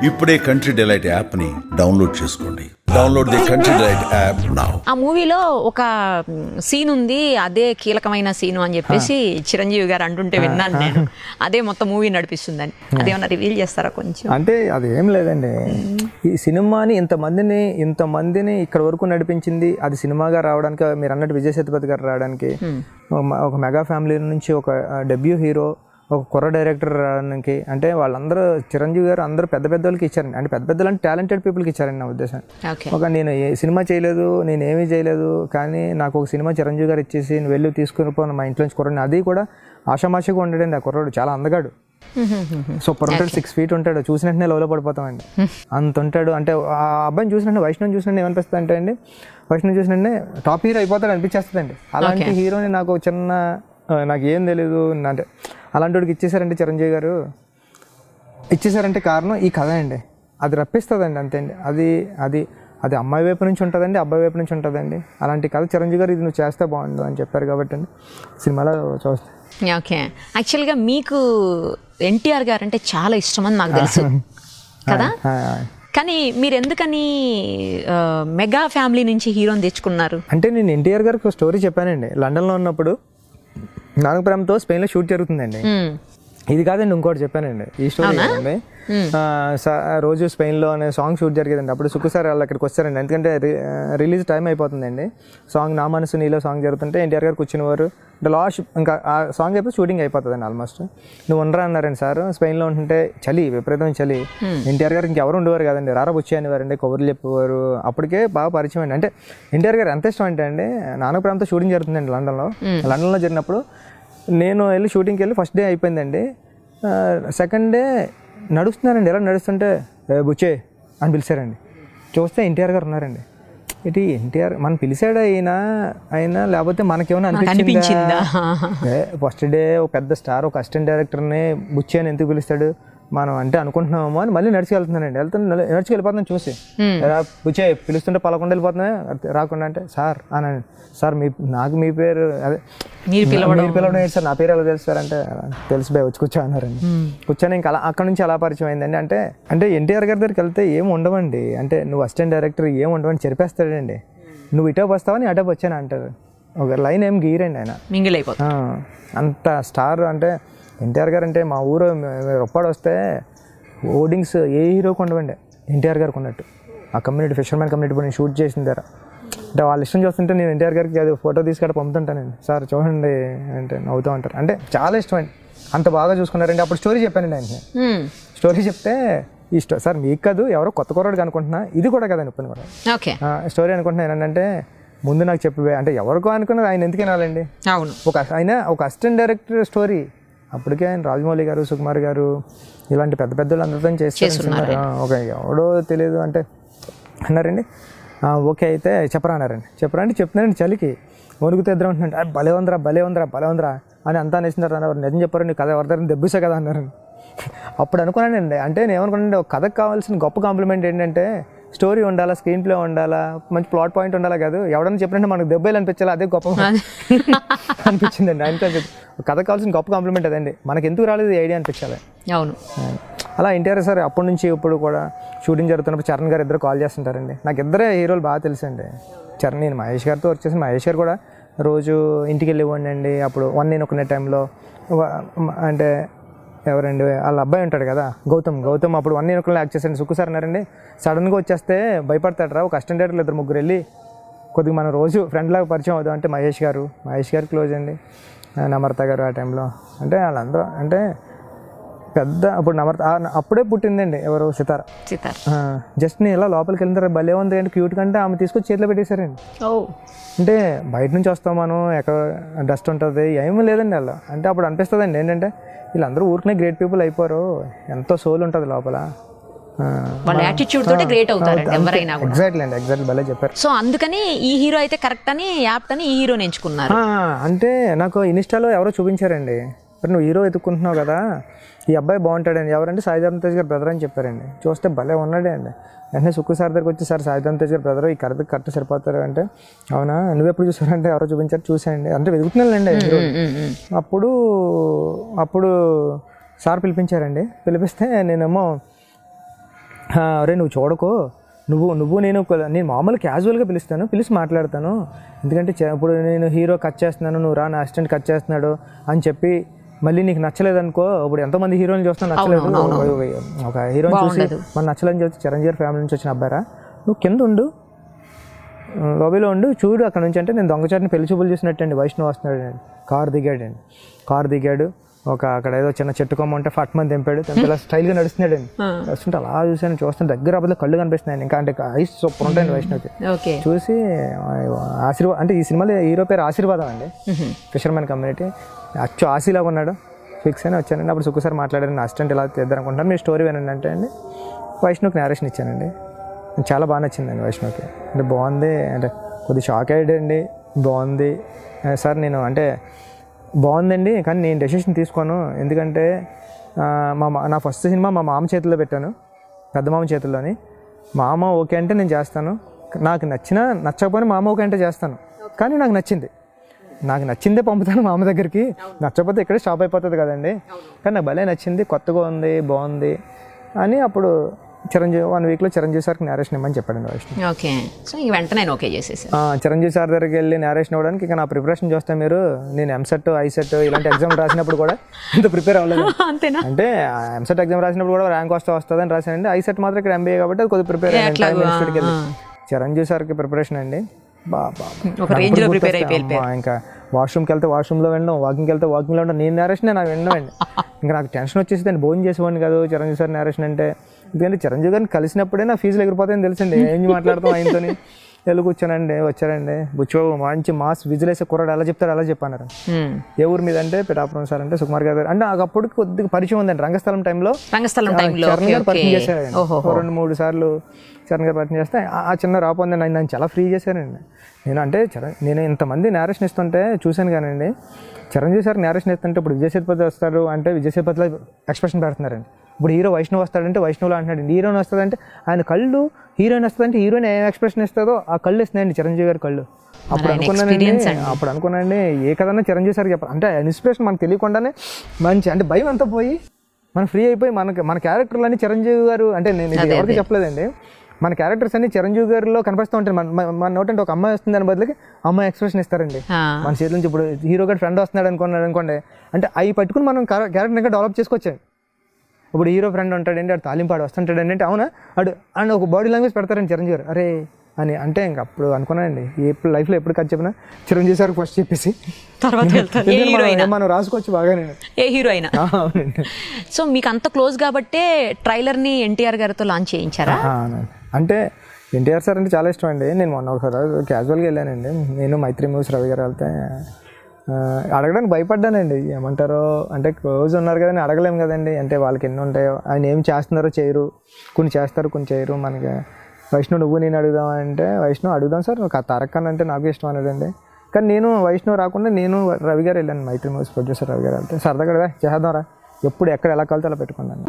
ఇప్పుడే country delight app ని download చేసుకోండి. Download the country delight app now. ఆ మూవీలో ఒక సీన్ ఉంది, అదే కీలకమైన సీను అని చెప్పేసి చిరంజీవి గారు అంటుంటే విన్నాను నేను. అదే మొత్తం మూవీ నడిపిస్తుందని, అదేమన్నా రివీల్ చేస్తారా కొంచెం? అంటే అది ఏం లేదండి, ఈ సినిమాని ఇంతమందిని ఇక్కడ వరకు నడిపించింది అది సినిమాగా రావడానికి, మీరు అన్నట్టు విజయ్ సేతుపతి గారు రావడానికి, ఒక మెగా ఫ్యామిలీ నుంచి ఒక డెబ్యూ హీరో, ఒక కుర్ర డైరెక్టర్ రావడానికి, అంటే వాళ్ళందరూ చిరంజీవి గారు అందరూ పెద్ద వాళ్ళకి ఇచ్చారండి. అంటే పెద్దలు అంటే టాలెంటెడ్ పీపుల్కి ఇచ్చారండి నా ఉద్దేశం. ఒక నేను ఏ సినిమా చేయలేదు, నేను ఏమీ చేయలేదు, కానీ నాకు ఒక సినిమా చిరంజీవి గారు ఇచ్చేసి నేను వెళ్ళి తీసుకుని పోను మా ఇంట్లోంచి కుర్రని, అది కూడా ఆషామాషిగా ఉండడండి. ఆ కుర్రాడు చాలా అందగాడు, సూపర్ ఉంటాడు, 6 feet ఉంటాడు, చూసిన వెంటనే లోలో పడిపోతామండి, అంత ఉంటాడు. అంటే ఆ అబ్బాయిని చూసినట్టు, వైష్ణవ్ చూసినట్టు ఏమనిపిస్తుంది అంటే అండి, వైష్ణవ్ చూసినట్టే టాప్ హీరో అయిపోతాడు అనిపించేస్తుందండి. అలాంటి హీరోని నాకు చిన్న, నాకు ఏం తెలీదు అంటే అలాంటి వాడికి ఇచ్చేసారంటే చిరంజీవి గారు ఇచ్చేసారంటే కారణం ఈ కథ అండి. అది రప్పిస్తుందండి అంతే అండి. అది అమ్మాయి వైపు నుంచి ఉంటుందండి, అబ్బాయి వైపు నుంచి ఉంటుందండి. అలాంటి కథ చిరంజీవి గారు ఇది నువ్వు చేస్తే బాగుండు అని చెప్పారు కాబట్టి అండి సినిమాలో చూస్తాను. ఓకే, యాక్చువల్గా మీకు ఎన్టీఆర్ గారు అంటే చాలా ఇష్టం అని నాకు తెలుసు కదా, కానీ మీరు ఎందుకని మెగా ఫ్యామిలీ నుంచి హీరోని తెచ్చుకున్నారు? అంటే నేను ఎన్టీఆర్ గారికి ఒక స్టోరీ చెప్పానండి. లండన్లో ఉన్నప్పుడు నాగపురంతో స్పెయిన్లో షూట్ జరుగుతుందండి. ఇది కాదండి, ఇంకోటి చెప్పానండి ఈ స్టోరీ కాదండి. రోజు స్పెయిన్లో అనే సాంగ్ షూట్ జరిగేదండి. అప్పుడు సుక్కు సార్ వాళ్ళు అక్కడికి వచ్చారండి, ఎందుకంటే రిలీజ్ టైం అయిపోతుందండి. సాంగ్ నా మనసు నీలో సాంగ్ జరుగుతుంటే ఎన్టీఆర్ గారు కూర్చునేవారు. అంటే లాస్ట్ ఇంకా ఆ సాంగ్ అయిపోయి షూటింగ్ అయిపోతుందండి ఆల్మోస్ట్. నువ్వు ఉండరా అన్నారండి సార్. స్పెయిన్లో ఉంటుంటే చలి, విపరీతం చలి. ఎన్టీఆర్ గారు ఇంకెవరు ఉండేవారు కదండి, రారా వచ్చి అనేవారండి, కబుర్లు చెప్పేవారు. అప్పటికే బాగా పరిచయం అండి. అంటే ఎన్టీఆర్ గారు ఎంత ఇష్టం అంటే అండి, నానపురంతో షూటింగ్ జరుగుతుందండి లండన్లో జరిగినప్పుడు నేను వెళ్ళి షూటింగ్కి వెళ్ళి ఫస్ట్ డే అయిపోయిందండి. సెకండ్ డే నడుస్తున్నారండి, ఎలా నడుస్తుంటే బుచ్చే అని పిలిచారండి. చూస్తే ఎన్టీఆర్ గారు ఉన్నారండి. ఇటు ఎన్టీఆర్ మనం పిలిచాడు అయినా లేకపోతే మనకేమైనా అనిపించిందా? ఫస్ట్ డే ఒక పెద్ద స్టార్, ఒక అసిస్టెంట్ డైరెక్టర్ని బుచ్చే అని ఎందుకు పిలుస్తాడు మనం అంటే అనుకుంటున్నామో అని మళ్ళీ నడిచి వెళ్తున్నానండి. నడిచి వెళ్ళిపోతున్నాను చూసి, బుచ్చే పిలుస్తుంటే పలకుండా వెళ్ళిపోతున్నా రాకుండా అంటే సార్ అనండి. సార్ నాకు మీ పేరు అదే మీరు పిలవడం ఏంటి సార్, నా పేరు ఎలా తెలుసు సార్ అంటే తెలుసు బై వచ్చి కూర్చో అన్నారండి. కూర్చొని ఇంకా అలా అక్కడ నుంచి అలా పరిచయం అయిందండి. అంటే ఎన్టీఆర్ గారి దగ్గరికి వెళ్తే ఏం ఉండవండి, అంటే నువ్వు అసిస్టెంట్ డైరెక్టర్ ఏం ఉండవని చెరిపేస్తాడండి. నువ్వు ఇటో వస్తావా నీ అటో వచ్చాను అంటారు. ఒక లైన్ ఏం గీరండి ఆయన, మింగిల్ అయిపోతా అంత స్టార్. అంటే ఎన్టీఆర్ గారు అంటే మా ఊరు రొప్పాడు వస్తే హోర్డింగ్స్ ఏ హీరోకి ఉండవండి, ఎన్టీఆర్ గారికి ఉన్నట్టు. ఆ కమ్యూనిటీ ఫిషర్మెన్ కమ్యూనిటీ నేను షూట్ చేసిన దగ్గర అంటే వాళ్ళ ఇష్టం చూస్తుంటే నేను ఎన్టీఆర్ గారికి అది ఫోటో తీసుకొని పంపుతుంటానండి. సార్ చూడండి అంటే నవ్వుతూ ఉంటారు. అంటే చాలా ఇష్టం అండి, అంత బాగా చూసుకున్నారండి. అప్పుడు స్టోరీ చెప్పానండి ఆయనకి. స్టోరీ చెప్తే ఈ సార్ మీకు కాదు ఎవరో కొత్త కుర్రాడికి అనుకుంటున్నా, ఇది కూడా కదండి ఒప్పని కూడా స్టోరీ అనుకుంటున్నాను ఏంటంటే ముందు నాకు చెప్పి అంటే ఎవరికో అనుకున్నది ఆయన ఎందుకు వినాలండి. అవును, ఆయన ఒక అసిస్టెంట్ డైరెక్టర్ స్టోరీ. అప్పటికే ఆయన రాజమౌళి గారు, సుకుమార్ గారు ఇలాంటి పెద్ద అందరితో చేస్తున్నారు. ఒక ఎవడో తెలియదు అంటే అన్నారండి. ఓకే అయితే చెప్పరా అన్నారండి. చెప్పరా అంటే చెప్తున్నారండి, చలికి వణుకుతే ఇద్దరు ఉంటున్నాండి. భలే ఉందిరా అని అంతా అనేసినారు అన్నారు. నిజం చెప్పారు, నీ కథ ఎవరి దగ్గర దెబ్బసే కదా అన్నారండి. అప్పుడు అనుకున్నానండి, అంటే నేను ఏమనుకున్నానండి, ఒక కథకు కావాల్సిన గొప్ప కాంప్లిమెంట్ ఏంటంటే స్టోరీ ఉండాలా, స్క్రీన్ ప్లే ఉండాలా, మంచి ప్లాట్ పాయింట్ ఉండాలా కాదు, ఎవడన్నా చెప్పినట్టు మనకు దెబ్బలు అనిపించాలి, అదే గొప్ప అనిపించిందండి. అంతే కథ కావాల్సిన గొప్ప కాంప్లిమెంట్ అదండి. మనకి ఎందుకు రాలేదు ఐడియా అనిపించాలి. అవును, అలా ఎన్టీఆర్ సార్ అప్పటి నుంచి ఇప్పుడు కూడా షూటింగ్ జరుగుతున్నప్పుడు చరణ్ గారు ఇద్దరు కాల్ చేస్తుంటారండి. నాకు ఇద్దరే హీరోలు బాగా తెలుసండి. చరణ్, నేను మహేష్ గారితో వర్క్ చేసి మహేష్ గారు కూడా రోజు ఇంటికి వెళ్ళివ్వండి అండి. అప్పుడు వన్ నేను ఒకనే టైంలో అంటే ఎవరండి వాళ్ళ అబ్బాయి ఉంటాడు కదా గౌతమ్ అప్పుడు వన్ నేను ఒకనే యాక్ట్ చేశాను. సుక్కు సార్ అన్నారండి, సడన్గా వచ్చేస్తే భయపడతాడరా, ఒక అసిస్టెంట్ డైరెక్టర్లు 2-3 వెళ్ళి కొద్దిగా మనం రోజు ఫ్రెండ్ లాగా పరిచయం అవుదాం అంటే మహేష్ గారు క్లోజ్ అండి, నమ్రత గారు ఆ టైంలో. అంటే వాళ్ళందరూ అంటే పెద్ద అప్పుడు నమ్రత అప్పుడే పుట్టిందండి, ఎవరు సితార. జస్ట్ నేను ఇలా లోపలికి వెళ్తారు, భలే ఉంది అంటే క్యూట్ కంటే ఆమె తీసుకొచ్చి చేతిలో పెట్టేశారండి. అంటే బయట నుంచి వస్తాం మనం, ఎక్కడ డస్ట్ ఉంటుంది ఏమీ లేదండి అలా. అంటే అప్పుడు అనిపిస్తుందండి ఏంటంటే వీళ్ళందరూ ఊరికనే గ్రేట్ పీపుల్ అయిపోరు, ఎంతో సోల్ ఉంటుంది లోపల. ఎగ్జాక్ట్లీ భలే చెప్పారు. సో అందుకని ఈ హీరో అయితే కరెక్ట్ అని యాప్ట్ అని ఈ హీరోని ఎంచుకున్నారు. అంటే నాకు ఇన్స్టాలో ఎవరో చూపించారండి, నువ్వు హీరో ఎత్తుక్కుంటున్నావు కదా, ఈ అబ్బాయి బాగుంటాడండి. ఎవరంటే సాయిధరమ్ తేజ్ గారు బ్రదర్ అని చెప్పారండి. చూస్తే భలే ఉన్నాడే అండి. వెంటనే సుక్కు సార్ దగ్గరికి వచ్చి, సార్ సాయిధరమ్ తేజ్ గారు బ్రదర్, ఈ కరెక్ట్ సరిపోతారు అంటే, అవునా నువ్వు ఎప్పుడు చూసారంటే ఎవరో చూపించారు, చూసాయండి అంటే వెతుకుతున్నానండి హీరో. అప్పుడు సార్ పిలిపించారండి. పిలిపిస్తే నేనేమో అరే నువ్వు చూడకో, నేను మామూలు క్యాజువల్గా పిలిచి మాట్లాడతాను, ఎందుకంటే ఇప్పుడు నేను హీరో కట్ చేస్తున్నాను, నువ్వు రా నా అసిస్టెంట్ కట్ చేస్తున్నాడు అని చెప్పి మళ్ళీ నీకు నచ్చలేదు అనుకో. ఇప్పుడు ఎంతమంది హీరోని చూస్తున్నా నచ్చలేదు, ఒక హీరోని చూసి మన నచ్చలేదని చెప్పి చిరంజీవి ఫ్యామిలీ నుంచి వచ్చిన అబ్బారా నువ్వు కింద ఉండు, లాబీలో ఉండు, చూడు అక్కడ నుంచి. అంటే నేను దొంగచాటుని పెళ్లి చూపులు చూసినట్టండి. వైష్ణవ్ వస్తున్నాడు అండి, కారు దిగాడు, ఒక అక్కడ ఏదో చిన్న చెట్టు కొమ్మ ఉంటే ఫట్మని తెంపాడు, ఇలా స్టైల్గా నడుస్తున్నాడండి. వస్తుంటే అలా చూస్తాను, దగ్గర అబ్బా కళ్ళు కనిపిస్తున్నాయి, ఇంకా అంటే ఐస్ సూపర్ ఉంటాయండి వైష్ణవ్కి. చూసి ఆశీర్వాదం, అంటే ఈ సినిమాలో హీరో పేరు ఆశీర్వాదం అండి, ఫిషర్మెన్ కమ్యూనిటీ. అచ్చు ఆశీలాగా ఉన్నాడు, ఫిక్స్ అని వచ్చానండి. అప్పుడు సుఖసారి మాట్లాడారు, అసిస్టెంట్ ఇలా తెద్దాం అనుకుంటాను, మీ స్టోరీ వినండి అంటే అండి వైష్ణవ్కి నేరేషన్ ఇచ్చానండి. చాలా బాగా నచ్చిందండి వైష్ణవ్కి, అంటే బాగుంది, అంటే కొద్దిగా షాక్ అయ్యాడండి, బాగుంది సార్ నేను అంటే బాగుందండి, కానీ నేను డెసిషన్ తీసుకోను, ఎందుకంటే నా ఫస్ట్ సినిమా మా మామ చేతిలో పెట్టాను, పెద్ద మామ చేతుల్లోని. మామ ఓకే అంటే నేను చేస్తాను, నాకు నచ్చకపోయినా మామ ఓకే అంటే చేస్తాను, కానీ నాకు నచ్చిందే పంపుతాను మామ దగ్గరికి, నచ్చకపోతే ఇక్కడే స్టాప్ అయిపోతుంది కదండి. కానీ నాకు భలే నచ్చింది, కొత్తగా ఉంది, బాగుంది అని అప్పుడు చిరంజీవి 1 వీక్లో చిరంజీవి సార్కి నేరేషన్ ఇవ్వమని చెప్పాడండి వైష్ణవ్. ఓకే, సో ఈ వెంటనే ఓకే చేసేసారు. చిరంజీవి సార్ దగ్గరికి వెళ్ళి నేరేషన్ ఇవ్వడానికి ఇక నా ప్రిపరేషన్ చూస్తే మీరు, నేను ఎంసెట్ ఐసెట్ ఇలాంటి ఎగ్జామ్ రాసినప్పుడు కూడా ఇంత ప్రిపేర్ అవ్వలేదు. అంతేనా? అంటే ఎంసెట్ ఎగ్జామ్ రాసినప్పుడు కూడా ర్యాంక్ వస్తుందని రాశానండి. ఐసెట్ మాత్రం ఇక్కడ ఎంబీఏ కాబట్టి అది కొద్దిగా ప్రిపేర్ అయ్యాను టైమ్ ఇన్స్టిట్యూట్కి వెళ్ళి. చిరంజీవి సార్కి ప్రిపరేషన్ అండి ఇంకా వాష్రూమ్కి వెళ్తే వాష్రూమ్లో వెళ్ళడం, వాకింగ్కి వెళ్తే వాకింగ్లో ఉండడం, నేను నేరేషన్ నాకు వినడం అండి. ఇంకా నాకు టెన్షన్ వచ్చేసి దాన్ని భోజనం చేసేవాడిని కాదు చిరంజీవి సార్ నేరేషన్ అంటే. ఎందుకంటే చిరంజీవి గారిని కలిసినప్పుడే నా ఫీజులు ఎగిరిపోతాయని తెలిసిండి, ఏం మాట్లాడతాం ఆయనతోని. వెళ్ళి కూర్చోనండి, వచ్చారండి, బుచ్చిబాబు మంచి మాస్ విజిల్ వేసే కుర్రాడు ఎలా చెప్తారు అలా చెప్పన్నారు. ఏ ఊరు మీద అంటే పిఠాపురం సార్ అంటే సుకుమార్ గారు అంటే నాకు అప్పుడు కొద్దిగా పరిచయం ఉందండి. రంగస్థలం టైంలో చరణ్ గారు పరిచయం చేశారండి, 2-3 సార్లు చరణ్ గారు పరిచయం చేస్తే ఆ చిన్న రాపోందండి, ఆయన నన్ను చాలా ఫ్రీ చేశారండి. నేను ఇంతమంది నేరేషన్ ఇస్తుంటే చూశాను కానండి, చిరంజీవి సార్ నేరేషన్ ఇస్తుంటే ఇప్పుడు విజయ్ సేతుపతి వస్తారు అంటే విజయ్ సేతుపతిలో ఎక్స్ప్రెషన్ పెడుతున్నారండి. ఇప్పుడు హీరో వైష్ణవ్ వస్తాడంటే వైష్ణవ్లో అంటున్నాడు, హీరోయిన్ వస్తుందంటే ఆయన కళ్ళు, హీరోయిన్ వస్తుందంటే హీరోయిన్ ఏం ఎక్స్ప్రెషన్ ఇస్తుందో ఆ కళ్ళు ఇస్తున్నాయండి చిరంజీవి గారి కళ్ళు. అప్పుడు అనుకున్నానండి ఏ కదన్నా చిరంజీవి సార్ చెప్పాలి అంటే ఇన్స్పిరేషన్ మనకు తెలియకుండానే మంచి అంటే భయం అంతా పోయి మనం ఫ్రీ అయిపోయి మన క్యారెక్టర్లన్నీ చిరంజీవి గారు అంటే నేను ఎవరికి చెప్పలేదండి, మన క్యారెక్టర్స్ అన్ని చిరంజీవి గారిలో కనిపిస్తూ ఉంటాయి. మన నోటంటే ఒక అమ్మాయి వస్తుంది దాని బదులుకి అమ్మాయి ఎక్స్ప్రెషన్ ఇస్తారండి మన చేతి నుంచి. ఇప్పుడు హీరో గారి ఫ్రెండ్ వస్తున్నాడు అనుకోండి, అంటే అవి పట్టుకుని మనం క్యారెక్టర్ ఇంకా డెవలప్ చేసుకోవచ్చండి. ఇప్పుడు హీరో ఫ్రెండ్ ఉంటాడండి, అటు తాలింపాడు వస్తుంటాడండి అంటే అవునా అండ్ ఒక బాడీ లాంగ్వేజ్ పెడతారండి చిరంజీవి గారు అరే అని అంటే ఇంకా అప్పుడు అనుకున్నానండి ఎప్పుడు లైఫ్లో ఎప్పుడు కట్ చెప్పినా చిరంజీవి సార్ ఫస్ట్ చెప్పేసి మనం రాసుకోవచ్చు బాగానే ఏ హీరో అయినా. అవునండి. సో మీకు అంత క్లోజ్ కాబట్టే ట్రైలర్ని ఎన్టీఆర్ గారితో లాంచ్ చేయించారా? అంటే ఎన్టీఆర్ సార్ అంటే చాలా ఇష్టం అండి. నేను మొన్న ఒకసారి క్యాజువల్గా వెళ్ళానండి, నేను మైత్రి మూవీస్ రవి గారు వెళ్తే అడగడానికి భయపడ్డానండి. ఏమంటారో అంటే క్లోజ్ ఉన్నారు కదండి, అడగలేము కదండి, అంటే వాళ్ళకి ఎన్ని ఉంటాయో, ఆయన ఏం చేస్తున్నారో చేయరు, కొన్ని చేస్తారు కొన్ని చేయరు. మనకి వైష్ణవ్ నువ్వు నేను అడుగుదామంటే వైష్ణవ్ అడుగుదాం సార్, తారక్ ఖాన్ అంటే నాకు ఇష్టం అనేదండి. కానీ నేను వైష్ణవ్ రాకుండా నేను రవి గారు వెళ్ళాను, మైత్రి మూవీస్ ప్రొడ్యూసర్ రవి గారు వెళ్తే సరదాగా చేద్దాం రా, ఎప్పుడు ఎక్కడ ఎలా కలితే అలా పెట్టుకున్నాను.